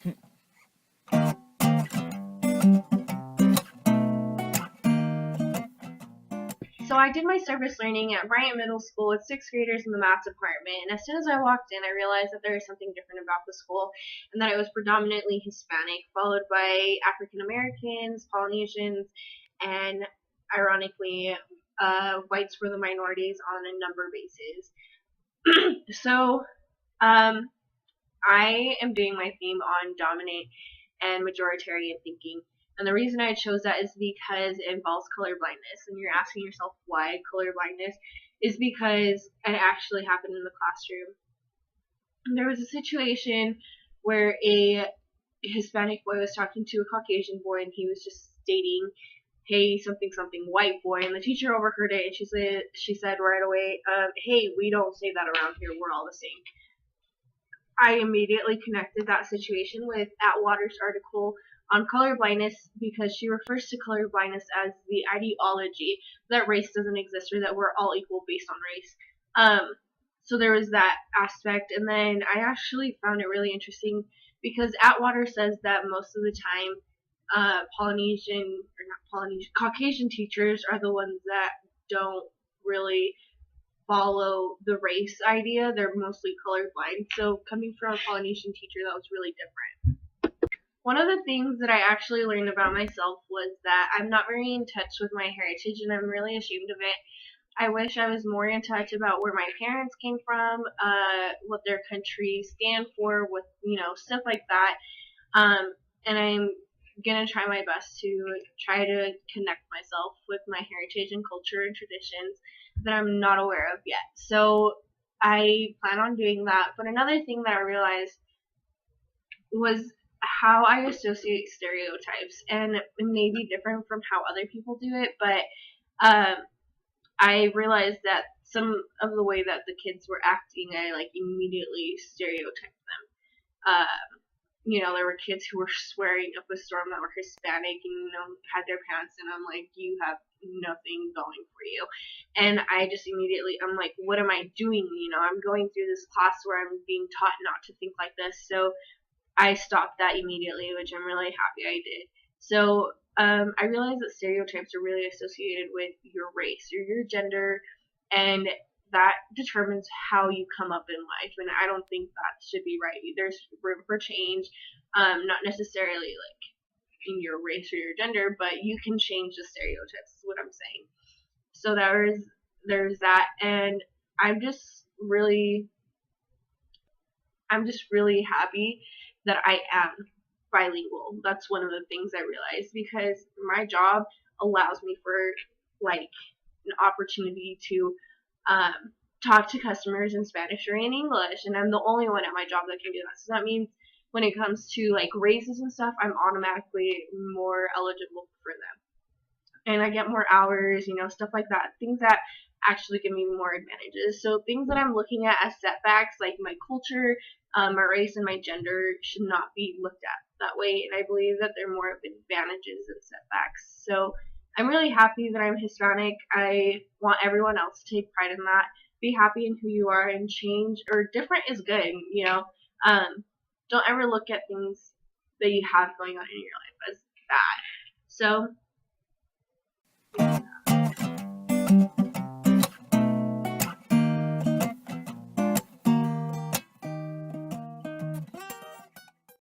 So I did my service learning at Bryant Middle School with sixth graders in the math department, and as soon as I walked in, I realized that there was something different about the school, and that it was predominantly Hispanic, followed by African Americans, Polynesians, and ironically, whites were the minorities on a number basis. So um, I am doing my theme on dominant and majoritarian thinking. And the reason I chose that is because it involves color blindness. And you're asking yourself why color blindness is because it actually happened in the classroom. There was a situation where a Hispanic boy was talking to a Caucasian boy, and he was just stating, "Hey, something something white boy," and the teacher overheard it, and she said right away, "Hey, we don't say that around here. We're all the same." I immediately connected that situation with Atwater's article on color blindness because she refers to color blindness as the ideology that race doesn't exist or that we're all equal based on race. So there was that aspect, and then I actually found it really interesting because Atwater says that most of the time, Caucasian teachers are the ones that don't really follow the race idea. They're mostly colorblind. So coming from a Polynesian teacher, that was really different. One of the things that I actually learned about myself was that I'm not very in touch with my heritage, and I'm really ashamed of it. I wish I was more in touch about where my parents came from, what their country stand for, with stuff like that. And I'm gonna try my best to try to connect myself with my heritage and culture and traditions that I'm not aware of yet. So I plan on doing that. But another thing that I realized was how I associate stereotypes, and it may be different from how other people do it, but I realized that some of the way that the kids were acting, I immediately stereotyped them. There were kids who were swearing up a storm that were Hispanic and, had their pants in. I'm like, you have nothing going for you. And I just immediately, I'm like, what am I doing? I'm going through this class where I'm being taught not to think like this. So I stopped that immediately, which I'm really happy I did. So I realized that stereotypes are really associated with your race or your gender, and that determines how you come up in life. And I don't think that should be right. There's room for change, not necessarily like in your race or your gender, but you can change the stereotypes, is what I'm saying. So there's that, and I'm just really happy that I am bilingual. That's one of the things I realized because my job allows me for like an opportunity to talk to customers in Spanish or in English, and I'm the only one at my job that can do that. So that means when it comes to like raises and stuff, I'm automatically more eligible for them, and I get more hours, stuff like that. Things that actually give me more advantages. So things that I'm looking at as setbacks, like my culture, my race, and my gender, should not be looked at that way. And I believe that they're more of advantages than setbacks. So I'm really happy that I'm Hispanic. I want everyone else to take pride in that. Be happy in who you are, and change or different is good. Don't ever look at things that you have going on in your life as bad. So